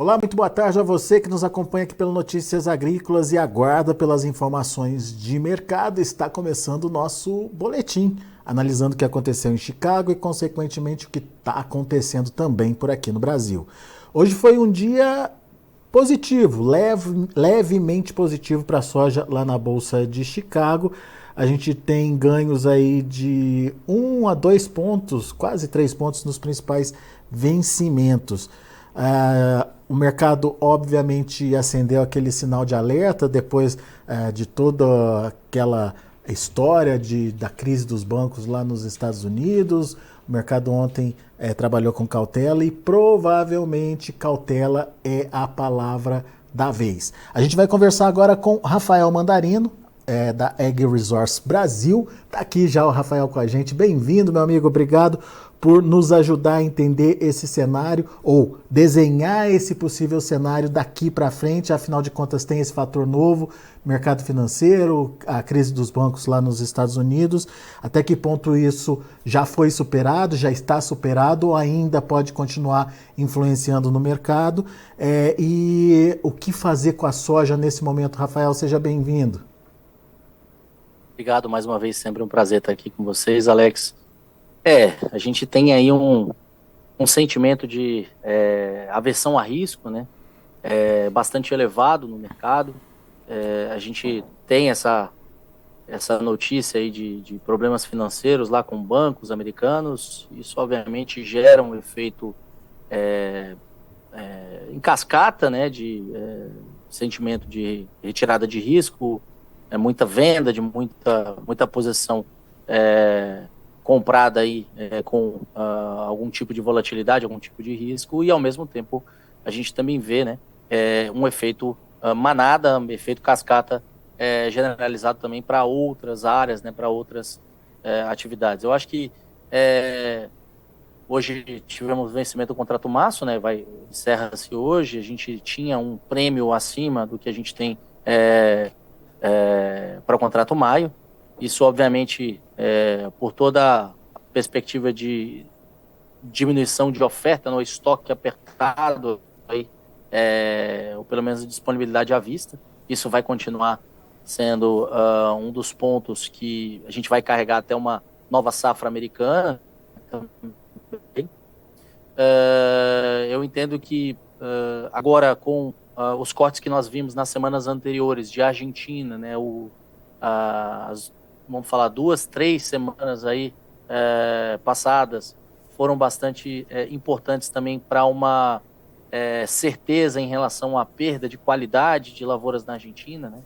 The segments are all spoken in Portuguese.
Olá, muito boa tarde a você que nos acompanha aqui pelo Notícias Agrícolas e aguarda pelas informações de mercado. Está começando o nosso boletim, analisando o que aconteceu em Chicago e, consequentemente, o que está acontecendo também por aqui no Brasil. Hoje foi um dia positivo, levemente positivo para a soja lá na Bolsa de Chicago. A gente tem ganhos aí de 1 a 2 pontos, quase 3 pontos nos principais vencimentos. O mercado obviamente acendeu aquele sinal de alerta depois de toda aquela história da crise dos bancos lá nos Estados Unidos. O mercado ontem trabalhou com cautela e provavelmente cautela é a palavra da vez. A gente vai conversar agora com Rafael Mandarino, da Ag Resource Brasil. Está aqui já o Rafael com a gente. Bem-vindo, meu amigo. Obrigado por nos ajudar a entender esse cenário ou desenhar esse possível cenário daqui para frente. Afinal de contas, tem esse fator novo, mercado financeiro, a crise dos bancos lá nos Estados Unidos. Até que ponto isso já foi superado, já está superado ou ainda pode continuar influenciando no mercado? E o que fazer com a soja nesse momento? Rafael, seja bem-vindo. Obrigado mais uma vez, sempre um prazer estar aqui com vocês, Alex. A gente tem aí um sentimento de aversão a risco, né? Bastante elevado no mercado. A gente tem essa notícia aí de problemas financeiros lá com bancos americanos. Isso obviamente gera um efeito em cascata, né? De sentimento de retirada de risco, muita venda, de muita posição comprada aí com algum tipo de volatilidade, algum tipo de risco, e ao mesmo tempo a gente também vê, né, um efeito manada, um efeito cascata generalizado também para outras áreas, né, para outras atividades. Eu acho que hoje tivemos vencimento do contrato março, né, encerra-se hoje. A gente tinha um prêmio acima do que a gente tem para o contrato maio. Isso, obviamente, por toda a perspectiva de diminuição de oferta no estoque apertado, aí, ou pelo menos disponibilidade à vista. Isso vai continuar sendo um dos pontos que a gente vai carregar até uma nova safra americana também. Eu entendo que agora, com os cortes que nós vimos nas semanas anteriores de Argentina, né, vamos falar 2, 3 semanas aí passadas foram bastante importantes também para uma certeza em relação à perda de qualidade de lavouras na Argentina, né?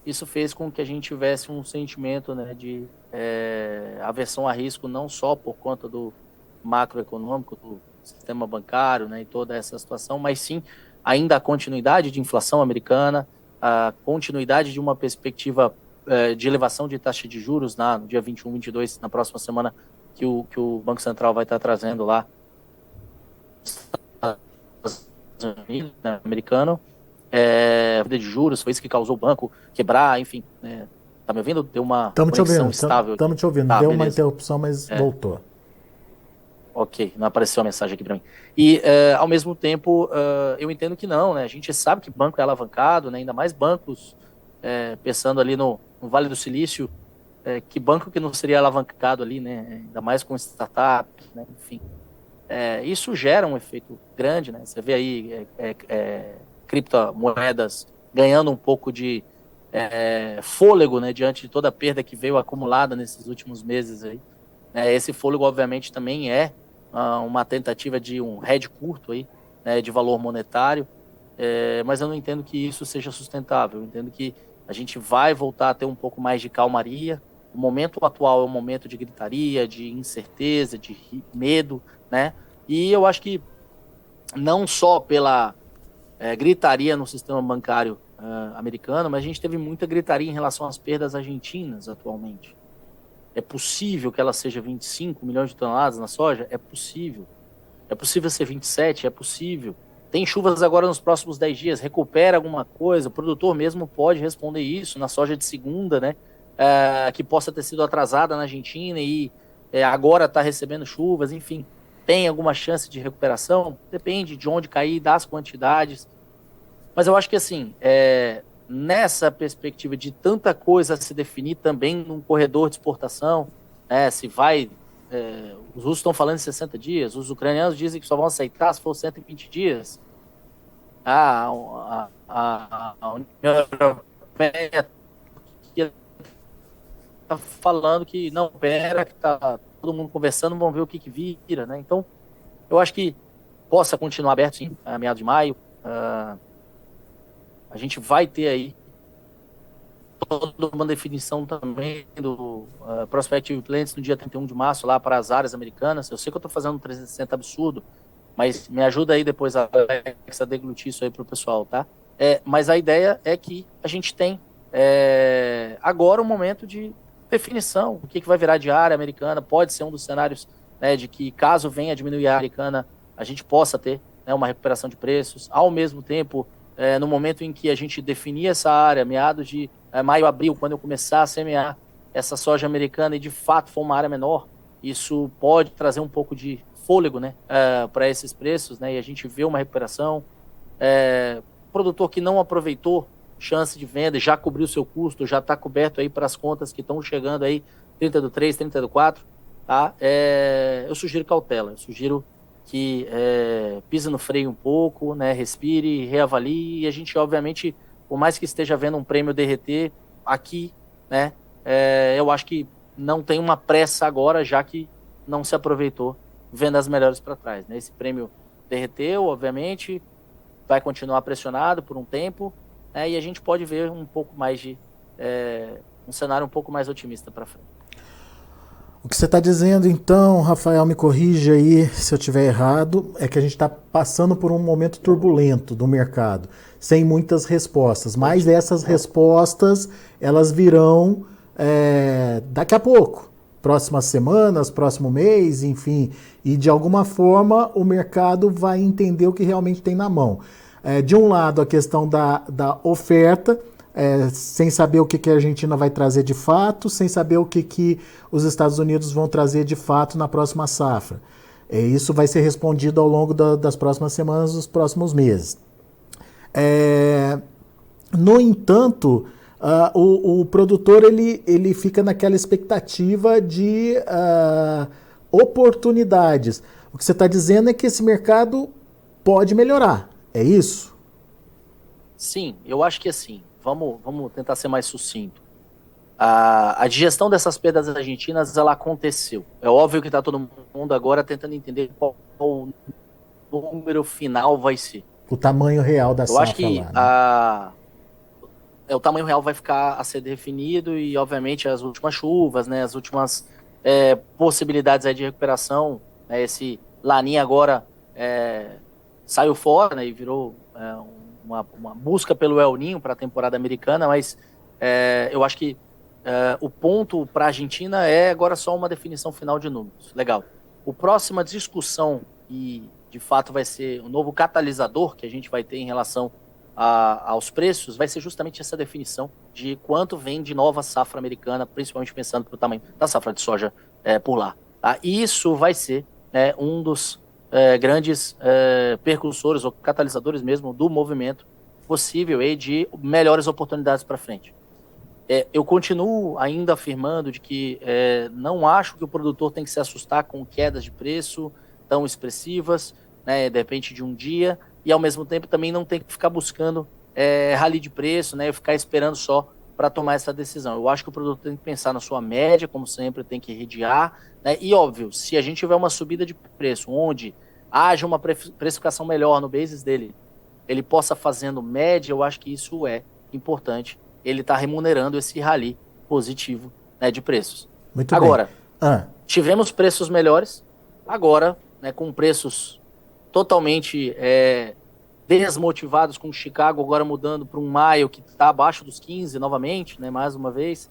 Isso fez com que a gente tivesse um sentimento, né, de aversão a risco, não só por conta do macroeconômico, do sistema bancário, né, e toda essa situação, mas sim ainda a continuidade de inflação americana, a continuidade de uma perspectiva de elevação de taxa de juros no dia 21, 22, na próxima semana, que o Banco Central vai estar trazendo lá americano. De juros, foi isso que causou o banco quebrar, enfim. Tá me ouvindo? Deu uma conexão estável. Estamos te ouvindo. Deu uma interrupção, mas voltou. Ok, não apareceu a mensagem aqui para mim. E, ao mesmo tempo, eu entendo que não, né? A gente sabe que banco é alavancado, né? Ainda mais bancos, pensando ali no Vale do Silício, que banco que não seria alavancado ali, né? Ainda mais com startup, né? Enfim. Isso gera um efeito grande, né? Você vê aí criptomoedas ganhando um pouco de fôlego, né? Diante de toda a perda que veio acumulada nesses últimos meses aí. Esse fôlego, obviamente, também é uma tentativa de um hedge curto aí, né, de valor monetário, mas eu não entendo que isso seja sustentável. Eu entendo que a gente vai voltar a ter um pouco mais de calmaria. O momento atual é um momento de gritaria, de incerteza, de medo, né? E eu acho que não só pela gritaria no sistema bancário americano, mas a gente teve muita gritaria em relação às perdas argentinas atualmente. É possível que ela seja 25 milhões de toneladas na soja? É possível. É possível ser 27? É possível. Tem chuvas agora nos próximos 10 dias, recupera alguma coisa? O produtor mesmo pode responder isso na soja de segunda, né? Que possa ter sido atrasada na Argentina e agora está recebendo chuvas, enfim. tem alguma chance de recuperação? Depende de onde cair, das quantidades. Mas eu acho que, assim, nessa perspectiva de tanta coisa a se definir também num corredor de exportação, né, se vai... os russos estão falando em 60 dias, os ucranianos dizem que só vão aceitar se for 120 dias. A União Europeia está falando que não, pera, que está todo mundo conversando, vamos ver o que vira, né? Então, eu acho que possa continuar aberto, sim, a meados de maio. A gente vai ter aí toda uma definição também do Prospective Plans no dia 31 de março, lá para as áreas americanas. Eu sei que eu estou fazendo um 360 absurdo, mas me ajuda aí depois, Alex, a deglutir isso aí para o pessoal, tá? Mas a ideia é que a gente tem agora um momento de definição, o que vai virar de área americana, pode ser um dos cenários, né, de que caso venha a diminuir a área americana, a gente possa ter, né, uma recuperação de preços, ao mesmo tempo, no momento em que a gente definir essa área, meados de maio, abril, quando eu começar a semear essa soja americana e de fato for uma área menor, isso pode trazer um pouco de fôlego, né, para esses preços, né, e a gente vê uma recuperação. Produtor que não aproveitou chance de venda, já cobriu seu custo, já está coberto aí para as contas que estão chegando aí, 30 do 3, 30 do 4, tá? Eu sugiro cautela, eu sugiro que pise no freio um pouco, né, respire, reavalie, e a gente, obviamente, por mais que esteja vendo um prêmio derreter aqui, né, eu acho que não tem uma pressa agora, já que não se aproveitou vendas melhores para trás, né? Esse prêmio derreteu, obviamente, vai continuar pressionado por um tempo, né, e a gente pode ver um pouco mais de um cenário um pouco mais otimista para frente. O que você está dizendo, então, Rafael, me corrija aí se eu estiver errado, é que a gente está passando por um momento turbulento do mercado, sem muitas respostas, mas essas respostas, elas virão daqui a pouco, próximas semanas, próximo mês, enfim, e de alguma forma o mercado vai entender o que realmente tem na mão. De um lado, a questão da oferta, sem saber o que a Argentina vai trazer de fato, sem saber o que os Estados Unidos vão trazer de fato na próxima safra. Isso vai ser respondido ao longo das próximas semanas, dos próximos meses. No entanto, o produtor ele fica naquela expectativa de oportunidades. O que você está dizendo é que esse mercado pode melhorar, é isso? Sim, eu acho que assim, vamos tentar ser mais sucinto. A digestão dessas perdas argentinas, ela aconteceu. É óbvio que está todo mundo agora tentando entender qual o número final vai ser. O tamanho real da safra. Eu acho que lá, né? O tamanho real vai ficar a ser definido e, obviamente, as últimas chuvas, né, as últimas possibilidades aí de recuperação. Esse Laninha agora saiu fora, né, e virou uma busca pelo El Niño para a temporada americana, mas eu acho que o ponto para a Argentina é agora só uma definição final de números. Legal. O próxima discussão, e de fato vai ser um novo catalisador que a gente vai ter em relação aos preços, vai ser justamente essa definição de quanto vem de nova safra americana, principalmente pensando no tamanho da safra de soja por lá. Tá? E isso vai ser um dos grandes percursores ou catalisadores mesmo do movimento possível aí de melhores oportunidades para frente. Eu continuo ainda afirmando de que não acho que o produtor tem que se assustar com quedas de preço tão expressivas, né, de repente de um dia, e ao mesmo tempo também não tem que ficar buscando rally de preço, né, ficar esperando só para tomar essa decisão. Eu acho que o produtor tem que pensar na sua média, como sempre, tem que redear, né, e óbvio, se a gente tiver uma subida de preço onde haja uma precificação melhor no basis dele, ele possa fazendo média, eu acho que isso é importante. Ele está remunerando esse rally positivo, né, de preços. Muito agora, bem. Tivemos preços melhores, agora, né, com preços totalmente desmotivados, com Chicago agora mudando para um maio que está abaixo dos 15 novamente, né, mais uma vez,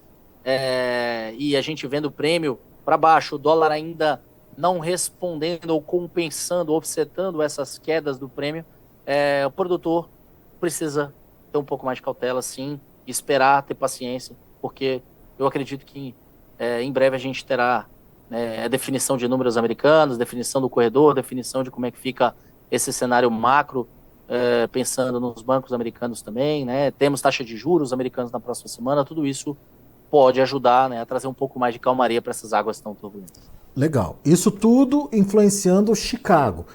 e a gente vendo o prêmio para baixo, o dólar ainda não respondendo ou compensando, offsetando essas quedas do prêmio, o produtor precisa ter um pouco mais de cautela, sim, esperar, ter paciência, porque eu acredito que em breve a gente terá a definição de números americanos, definição do corredor, definição de como é que fica esse cenário macro, pensando nos bancos americanos também, né? Temos taxa de juros americanos na próxima semana, tudo isso pode ajudar, né, a trazer um pouco mais de calmaria para essas águas tão turbulentas. Legal. Isso tudo influenciando Chicago.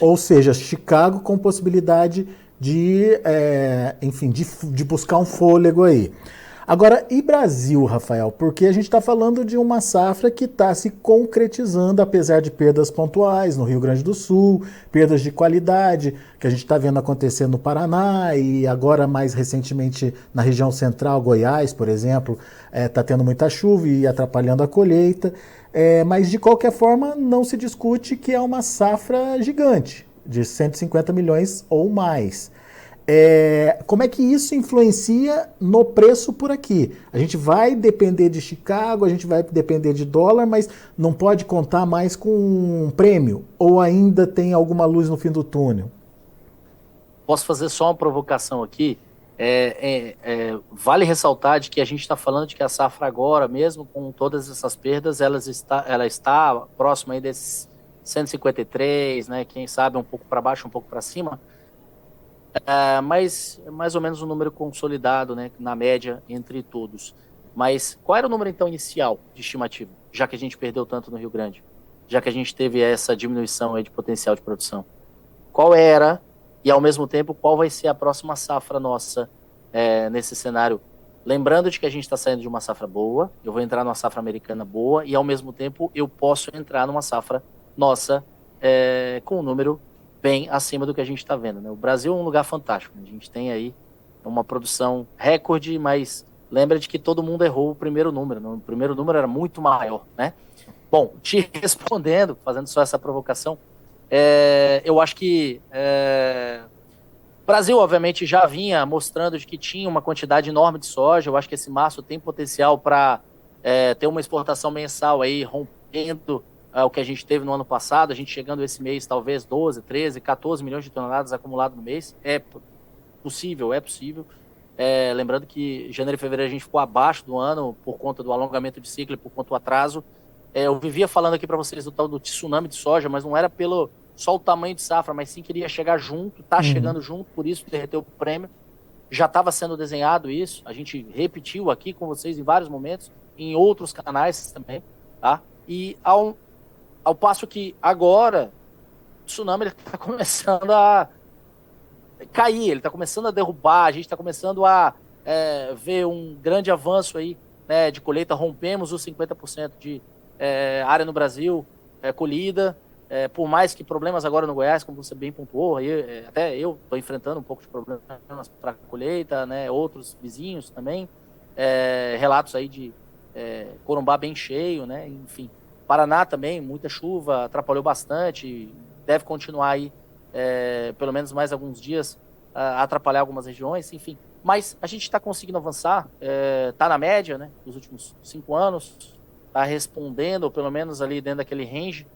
Ou seja, Chicago com possibilidade de, enfim, de buscar um fôlego aí. Agora, e Brasil, Rafael? Porque a gente está falando de uma safra que está se concretizando, apesar de perdas pontuais no Rio Grande do Sul, perdas de qualidade, que a gente está vendo acontecer no Paraná e agora mais recentemente na região central, Goiás, por exemplo, está tendo muita chuva e atrapalhando a colheita. Mas, de qualquer forma, não se discute que é uma safra gigante, de 150 milhões ou mais. Como é que isso influencia no preço por aqui? A gente vai depender de Chicago, a gente vai depender de dólar, mas não pode contar mais com um prêmio? Ou ainda tem alguma luz no fim do túnel? Posso fazer só uma provocação aqui? Vale ressaltar de que a gente está falando de que a safra agora, mesmo com todas essas perdas, ela está próxima aí desses 153, né? Quem sabe um pouco para baixo, um pouco para cima. Mas mais ou menos um número consolidado, né, na média entre todos. Mas qual era o número então inicial de estimativa, já que a gente perdeu tanto no Rio Grande, já que a gente teve essa diminuição aí de potencial de produção? Qual era, e ao mesmo tempo, qual vai ser a próxima safra nossa nesse cenário? Lembrando de que a gente está saindo de uma safra boa, eu vou entrar numa safra americana boa, e ao mesmo tempo eu posso entrar numa safra nossa com um número bem acima do que a gente está vendo, né? O Brasil é um lugar fantástico, né? A gente tem aí uma produção recorde, mas lembra de que todo mundo errou o primeiro número, né? O primeiro número era muito maior, né? Bom, te respondendo, fazendo só essa provocação, eu acho que o Brasil, obviamente, já vinha mostrando de que tinha uma quantidade enorme de soja. Eu acho que esse março tem potencial para ter uma exportação mensal aí, rompendo o que a gente teve no ano passado, a gente chegando esse mês talvez 12, 13, 14 milhões de toneladas acumulado no mês. É possível. Lembrando que janeiro e fevereiro a gente ficou abaixo do ano por conta do alongamento de ciclo e por conta do atraso. Eu vivia falando aqui para vocês do tal do tsunami de soja, mas não era pelo só o tamanho de safra, mas sim queria chegar junto, chegando junto, por isso derreteu o prêmio. Já estava sendo desenhado isso, a gente repetiu aqui com vocês em vários momentos, em outros canais também, tá? E ao passo que agora o tsunami está começando a cair, ele está começando a derrubar, a gente está começando a ver um grande avanço aí, né, de colheita, rompemos os 50% de área no Brasil colhida, por mais que problemas agora no Goiás, como você bem pontuou, até eu estou enfrentando um pouco de problemas para a colheita, né, outros vizinhos também, relatos aí de Corumbá bem cheio, né, enfim. Paraná também, muita chuva, atrapalhou bastante, deve continuar aí pelo menos mais alguns dias atrapalhar algumas regiões, enfim. Mas a gente está conseguindo avançar, está na média, né, dos últimos 5 anos, está respondendo, ou pelo menos ali dentro daquele range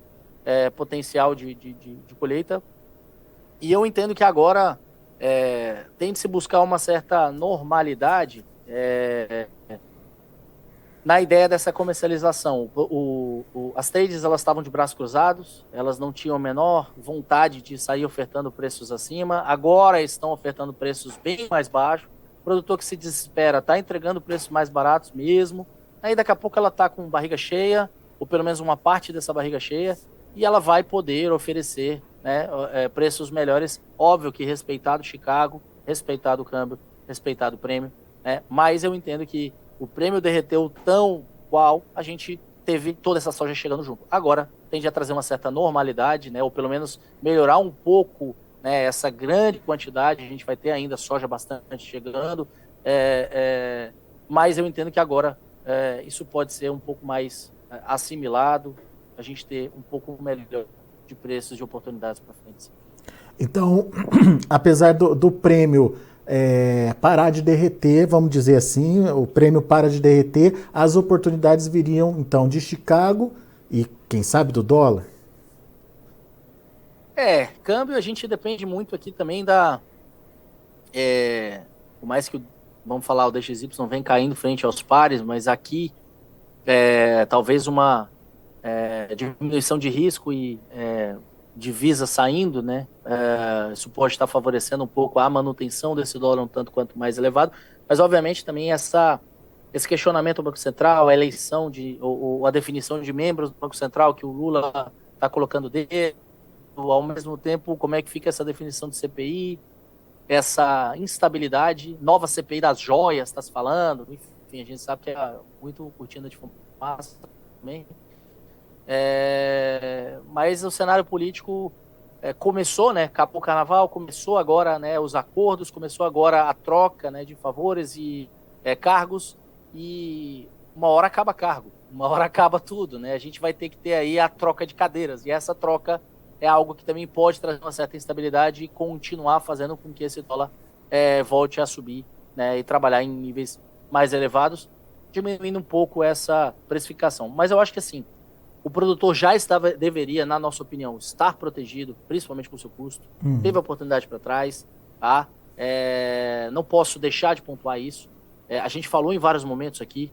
potencial de colheita. E eu entendo que agora tem de se buscar uma certa normalidade na ideia dessa comercialização. As trades, elas estavam de braços cruzados, elas não tinham a menor vontade de sair ofertando preços acima, agora estão ofertando preços bem mais baixos, o produtor que se desespera está entregando preços mais baratos mesmo, aí daqui a pouco ela está com barriga cheia, ou pelo menos uma parte dessa barriga cheia, e ela vai poder oferecer, né, preços melhores, óbvio que respeitado Chicago, respeitado o câmbio, respeitado o prêmio, né, mas eu entendo que o prêmio derreteu tão qual a gente teve toda essa soja chegando junto. Agora tende a trazer uma certa normalidade, né, ou pelo menos melhorar um pouco, né, essa grande quantidade. A gente vai ter ainda soja bastante chegando, mas eu entendo que agora isso pode ser um pouco mais assimilado, a gente ter um pouco melhor de preços, de oportunidades para frente. Então, apesar do prêmio parar de derreter, vamos dizer assim, o prêmio para de derreter, as oportunidades viriam então de Chicago e quem sabe do dólar? Câmbio a gente depende muito aqui também por mais que, vamos falar, o DXY vem caindo frente aos pares, mas aqui talvez uma diminuição de risco e divisa saindo, né? Isso pode estar favorecendo um pouco a manutenção desse dólar um tanto quanto mais elevado, mas obviamente também esse questionamento do Banco Central, a eleição ou a definição de membros do Banco Central que o Lula está colocando dele, ao mesmo tempo, como é que fica essa definição de CPI, essa instabilidade, nova CPI das joias, está se falando, enfim, a gente sabe que é muito cortina de fumaça também. Mas o cenário político começou, né? Acabou o carnaval, começou agora, né? Os acordos, começou agora a troca, né? De favores e cargos, e uma hora acaba cargo, uma hora acaba tudo, né? A gente vai ter que ter aí a troca de cadeiras, e essa troca é algo que também pode trazer uma certa instabilidade e continuar fazendo com que esse dólar volte a subir, né? E trabalhar em níveis mais elevados, diminuindo um pouco essa precificação. Mas eu acho que assim, o produtor já deveria, na nossa opinião, estar protegido, principalmente com o seu custo. Teve a oportunidade para trás, tá? Não posso deixar de pontuar isso. A gente falou em vários momentos aqui.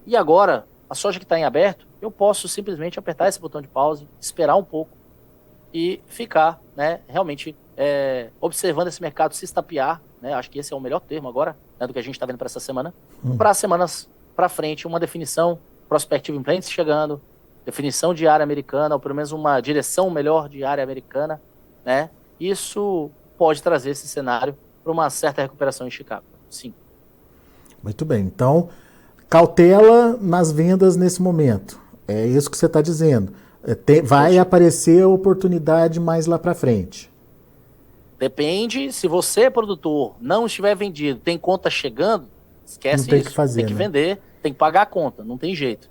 E agora, a soja que está em aberto, eu posso simplesmente apertar esse botão de pause, esperar um pouco e ficar, né, realmente observando esse mercado se estapear, né? Acho que esse é o melhor termo agora, né, do que a gente está vendo para essa semana. Para semanas para frente, uma definição, prospective implements chegando, definição de área americana, ou pelo menos uma direção melhor de área americana, né? Isso pode trazer esse cenário para uma certa recuperação em Chicago, sim. Muito bem, então cautela nas vendas nesse momento, é isso que você está dizendo. Vai aparecer oportunidade mais lá para frente. Depende, se você, produtor, não estiver vendido, tem conta chegando, esquece não tem isso, que fazer, tem que vender, tem que pagar a conta, não tem jeito.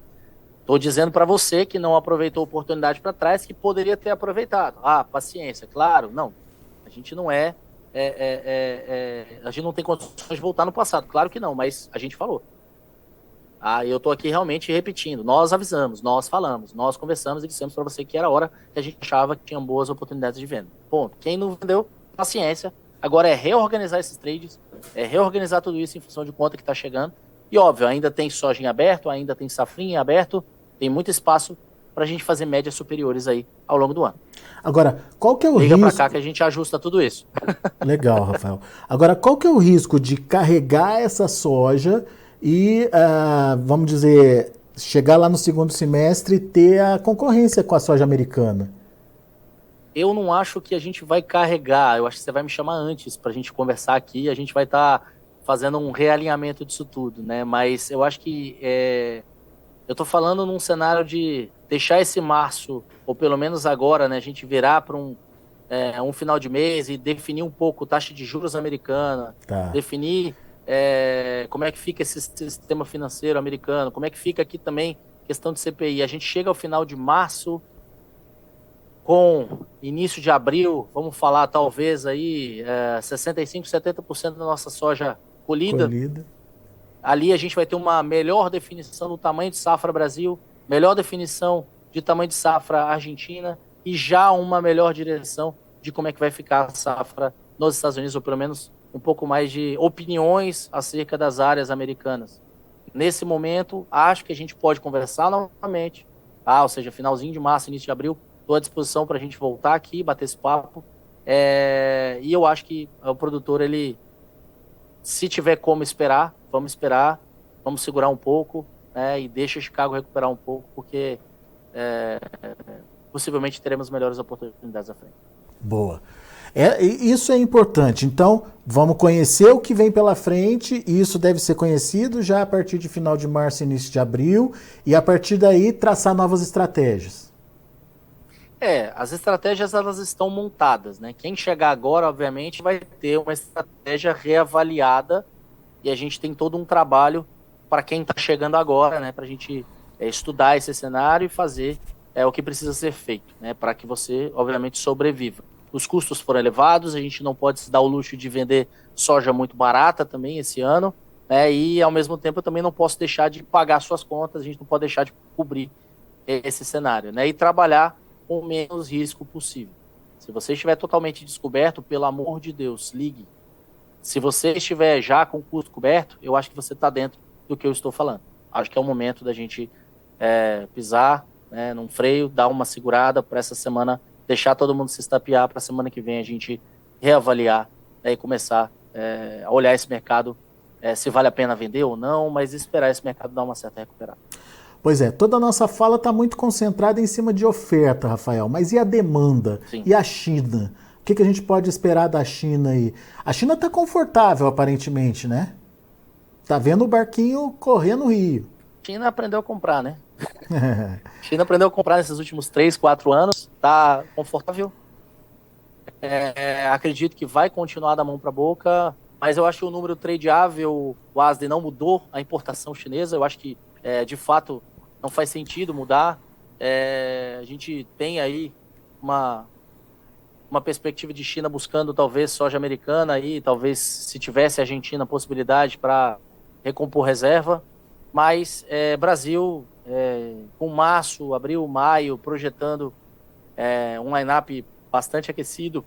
Estou dizendo para você que não aproveitou a oportunidade para trás, que poderia ter aproveitado. Paciência, claro, não. A gente não a gente não tem condições de voltar no passado, claro que não, mas a gente falou. Eu estou aqui realmente repetindo. Nós avisamos, nós falamos, nós conversamos e dissemos para você que era a hora que a gente achava que tinha boas oportunidades de venda. Ponto. Quem não vendeu, paciência. Agora é reorganizar esses trades, reorganizar tudo isso em função de conta que está chegando. E óbvio, ainda tem soja em aberto, ainda tem safrinha em aberto, tem muito espaço para a gente fazer médias superiores aí ao longo do ano. Agora, qual que é o risco? Liga para cá que a gente ajusta tudo isso. Legal, Rafael. Agora, qual que é o risco de carregar essa soja e, vamos dizer, chegar lá no segundo semestre e ter a concorrência com a soja americana? Eu não acho que a gente vai carregar, eu acho que você vai me chamar antes para a gente conversar aqui, a gente vai estar fazendo um realinhamento disso tudo, né? Mas eu acho que eu estou falando num cenário de deixar esse março, ou pelo menos agora, né, a gente virar para um final de mês e definir um pouco taxa de juros americana, definir como é que fica esse sistema financeiro americano, como é que fica aqui também questão de CPI. A gente chega ao final de março, com início de abril, vamos falar talvez aí 65%, 70% da nossa soja colhida. Ali a gente vai ter uma melhor definição do tamanho de safra Brasil, melhor definição de tamanho de safra Argentina e já uma melhor direção de como é que vai ficar a safra nos Estados Unidos, ou pelo menos um pouco mais de opiniões acerca das áreas americanas. Nesse momento, acho que a gente pode conversar novamente, ou seja, finalzinho de março, início de abril, estou à disposição para a gente voltar aqui, bater esse papo, e eu acho que o produtor, ele, se tiver como esperar, vamos segurar um pouco, né, e deixa Chicago recuperar um pouco, porque possivelmente teremos melhores oportunidades à frente. Boa. Isso é importante. Então, vamos conhecer o que vem pela frente, e isso deve ser conhecido já a partir de final de março e início de abril, e a partir daí traçar novas estratégias. As estratégias elas estão montadas, né? Quem chegar agora, obviamente, vai ter uma estratégia reavaliada, e a gente tem todo um trabalho para quem está chegando agora, né? Para a gente estudar esse cenário e fazer o que precisa ser feito, né? Para que você, obviamente, sobreviva. Os custos foram elevados, a gente não pode se dar o luxo de vender soja muito barata também esse ano, né? E, ao mesmo tempo, eu também não posso deixar de pagar suas contas, a gente não pode deixar de cobrir esse cenário, né? E trabalhar com o menos risco possível. Se você estiver totalmente descoberto, pelo amor de Deus, ligue. Se você estiver já com o custo coberto, eu acho que você está dentro do que eu estou falando. Acho que é o momento da gente pisar né, num freio, dar uma segurada para essa semana, deixar todo mundo se estapear para a semana que vem a gente reavaliar, né, e começar a olhar esse mercado, se vale a pena vender ou não, mas esperar esse mercado dar uma certa recuperada. Pois é, toda a nossa fala está muito concentrada em cima de oferta, Rafael, mas e a demanda? Sim. E a China? O que a gente pode esperar da China aí? A China está confortável, aparentemente, né? Tá vendo o barquinho correr no rio. China aprendeu a comprar, né? China aprendeu a comprar nesses últimos 3, 4 anos, tá confortável. Acredito que vai continuar da mão para a boca, mas eu acho que o número tradeável, o ASDE não mudou a importação chinesa. Eu acho que, de fato, não faz sentido mudar. A gente tem aí uma perspectiva de China buscando talvez soja americana, aí, talvez se tivesse a Argentina a possibilidade para recompor reserva, mas Brasil, com março, abril, maio, projetando um line-up bastante aquecido,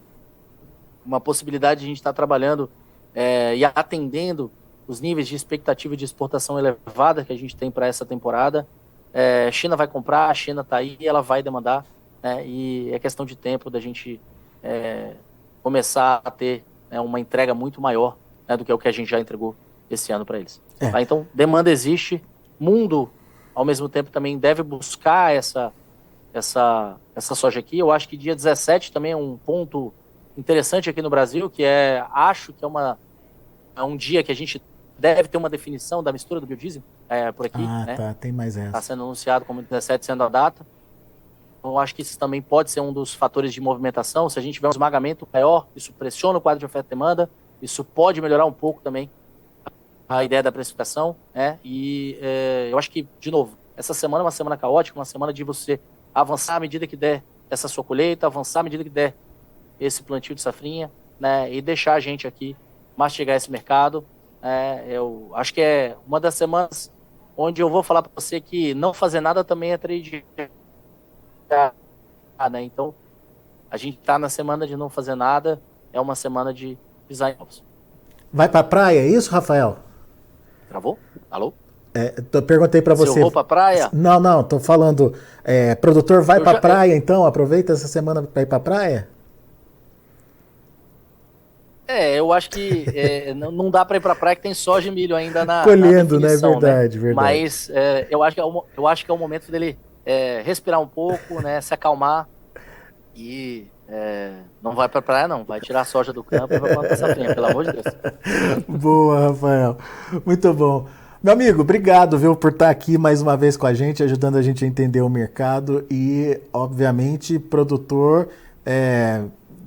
uma possibilidade de a gente estar trabalhando e atendendo os níveis de expectativa de exportação elevada que a gente tem para essa temporada. China vai comprar, a China está aí, ela vai demandar, né, e é questão de tempo da gente começar a ter, né, uma entrega muito maior, né, do que o que a gente já entregou esse ano para eles. Tá? Então, demanda existe, mundo, ao mesmo tempo, também deve buscar essa soja aqui. Eu acho que dia 17 também é um ponto interessante aqui no Brasil, que acho que é um dia que a gente deve ter uma definição da mistura do biodiesel por aqui. Né? Tá, tem mais essa. Está sendo anunciado como 17 sendo a data. Então, eu acho que isso também pode ser um dos fatores de movimentação. Se a gente tiver um esmagamento maior, isso pressiona o quadro de oferta e demanda, isso pode melhorar um pouco também a ideia da precificação, né? E eu acho que, de novo, essa semana é uma semana caótica, uma semana de você avançar à medida que der essa sua colheita, avançar à medida que der esse plantio de safrinha, né? E deixar a gente aqui mastigar esse mercado. Eu acho que é uma das semanas onde eu vou falar para você que não fazer nada também é trade, né? Então, a gente está na semana de não fazer nada, é uma semana de pisar em ovos. Vai para a praia, é isso, Rafael? Travou? Alô? Eu perguntei para você. Se eu vou pra praia? Não, tô falando. Produtor vai pra praia, então? Aproveita essa semana para ir pra praia? Eu acho que não dá para ir pra praia que tem soja e milho ainda na colhendo, na definição, né? Verdade. Mas eu acho que é o momento dele respirar um pouco, né? Se acalmar e não vai pra praia, não. Vai tirar a soja do campo e vai plantar safrinha, pelo amor de Deus. Boa, Rafael. Muito bom. Meu amigo, obrigado, viu, por estar aqui mais uma vez com a gente, ajudando a gente a entender o mercado e, obviamente, produtor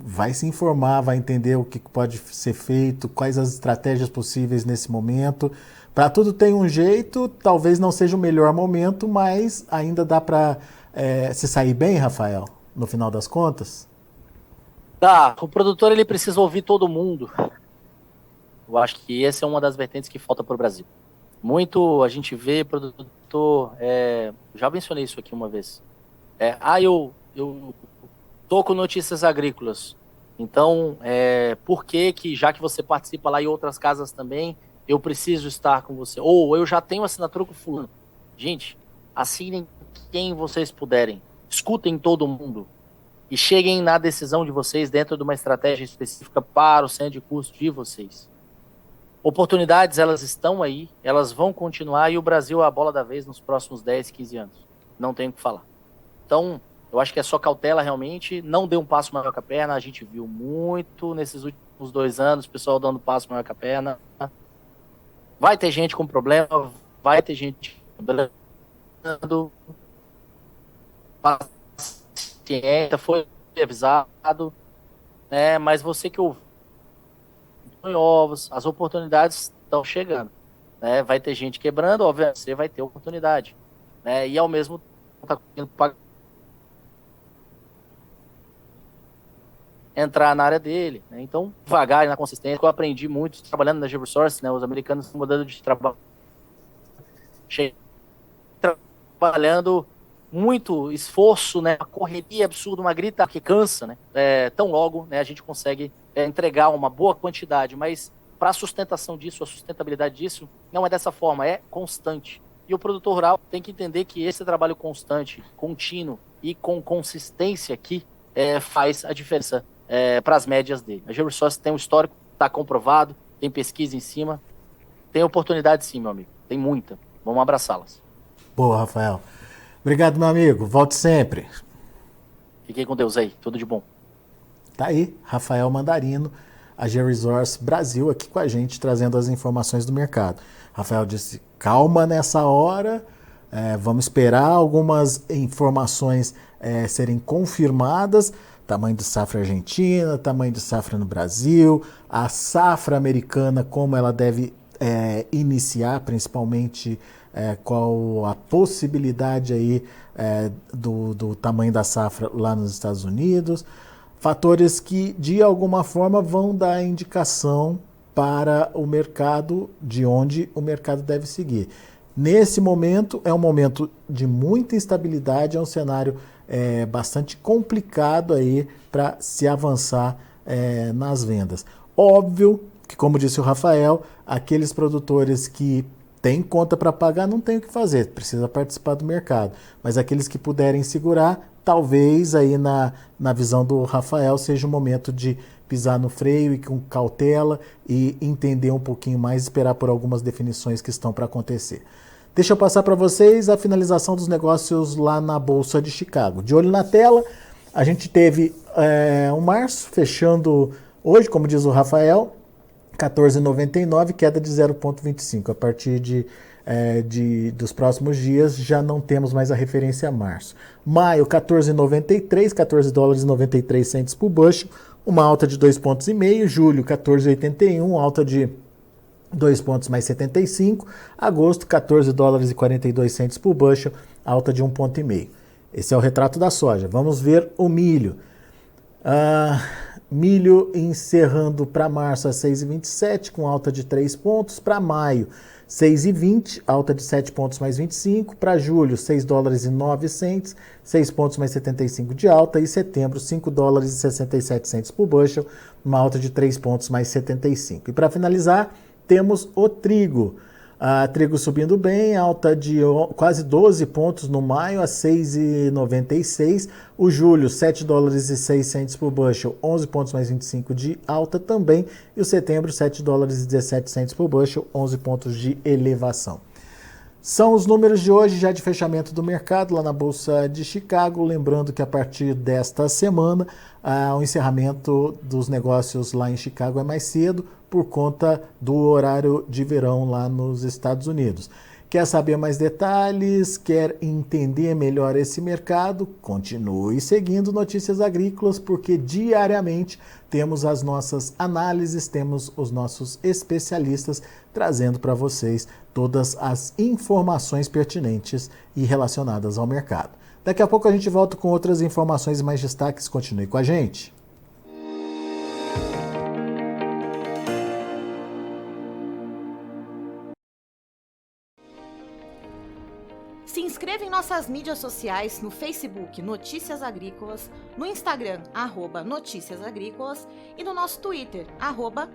vai se informar, vai entender o que pode ser feito, quais as estratégias possíveis nesse momento. Para tudo tem um jeito, talvez não seja o melhor momento, mas ainda dá para se sair bem, Rafael, no final das contas? Tá, o produtor ele precisa ouvir todo mundo. Eu acho que essa é uma das vertentes que falta para o Brasil. Muito a gente vê produtor, já mencionei isso aqui uma vez. Eu tô com notícias agrícolas, então por que já que você participa lá e outras casas também, eu preciso estar com você? Ou eu já tenho assinatura com o fulano. Gente, assinem quem vocês puderem, escutem todo mundo e cheguem na decisão de vocês dentro de uma estratégia específica para o centro de custo de vocês. Oportunidades, elas estão aí, elas vão continuar e o Brasil é a bola da vez nos próximos 10, 15 anos. Não tenho o que falar. Então, eu acho que é só cautela realmente, não dê um passo maior que a perna, a gente viu muito nesses últimos 2 anos, o pessoal dando passo maior que a perna. Vai ter gente com problema, vai ter gente quebrando, paciência, foi avisado, né? Mas você que ouviu em ovos, as oportunidades estão chegando, né? Vai ter gente quebrando, obviamente, você vai ter oportunidade, né? E ao mesmo tempo entrar na área dele, né? Então, devagar e na consistência, que eu aprendi muito trabalhando na GeoResource, né? Os americanos estão mudando de trabalho, trabalhando muito esforço, né? Uma correria absurda, uma grita que cansa, né? Tão logo, né? A gente consegue entregar uma boa quantidade, mas para a sustentação disso, a sustentabilidade disso, não é dessa forma, é constante. E o produtor rural tem que entender que esse trabalho constante, contínuo e com consistência aqui faz a diferença para as médias dele. A AgriSource tem um histórico, está comprovado, tem pesquisa em cima, tem oportunidade sim, meu amigo. Tem muita. Vamos abraçá-las. Boa, Rafael. Obrigado, meu amigo. Volte sempre. Fiquem com Deus aí. Tudo de bom. Tá aí, Rafael Mandarino, a AgriSource Brasil, aqui com a gente, trazendo as informações do mercado. Rafael disse, calma nessa hora, vamos esperar algumas informações serem confirmadas, tamanho de safra argentina, tamanho de safra no Brasil, a safra americana, como ela deve iniciar, principalmente qual a possibilidade aí do tamanho da safra lá nos Estados Unidos, fatores que de alguma forma vão dar indicação para o mercado, de onde o mercado deve seguir. Nesse momento, é um momento de muita instabilidade, é um cenário bastante complicado aí para se avançar nas vendas. Óbvio que, como disse o Rafael, aqueles produtores que têm conta para pagar não tem o que fazer, precisa participar do mercado. Mas aqueles que puderem segurar, talvez aí na visão do Rafael seja o momento de pisar no freio e com cautela e entender um pouquinho mais, esperar por algumas definições que estão para acontecer. Deixa eu passar para vocês a finalização dos negócios lá na Bolsa de Chicago. De olho na tela, a gente teve um março fechando hoje, como diz o Rafael, 14,99, queda de 0,25. A partir dos próximos dias já não temos mais a referência a março. Maio, 14,93, 14 dólares e 93 centes por bushel, uma alta de 2,5 pontos. Julho, 14,81, alta de 2 pontos mais 75. Agosto, 14 dólares e 42 centes por bushel, alta de 1,5 ponto. Esse é o retrato da soja. Vamos ver o milho. Milho encerrando para março a 6,27, com alta de 3 pontos. Para maio, 6,20, alta de 7 pontos mais 25. Para julho, 6 dólares e 9 centes, 6 pontos mais 75 de alta. E setembro, 5 dólares e 67 centes por bushel, uma alta de 3 pontos mais 75. E para finalizar, temos o trigo. Trigo subindo bem, alta de quase 12 pontos no maio a 6,96. O julho, 7 dólares e 6 centes por bushel, 11 pontos mais 25 de alta também. E o setembro, 7 dólares e 17 centes por bushel, 11 pontos de elevação. São os números de hoje, já de fechamento do mercado lá na Bolsa de Chicago. Lembrando que a partir desta semana, o encerramento dos negócios lá em Chicago é mais cedo, por conta do horário de verão lá nos Estados Unidos. Quer saber mais detalhes? Quer entender melhor esse mercado? Continue seguindo Notícias Agrícolas, porque diariamente temos as nossas análises, temos os nossos especialistas trazendo para vocês todas as informações pertinentes e relacionadas ao mercado. Daqui a pouco a gente volta com outras informações e mais destaques. Continue com a gente. Se inscreva em nossas mídias sociais, no Facebook Notícias Agrícolas, no Instagram @Notícias Agrícolas e no nosso Twitter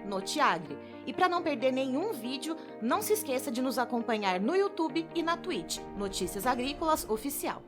@Notiagre. E para não perder nenhum vídeo, não se esqueça de nos acompanhar no YouTube e na Twitch, Notícias Agrícolas Oficial.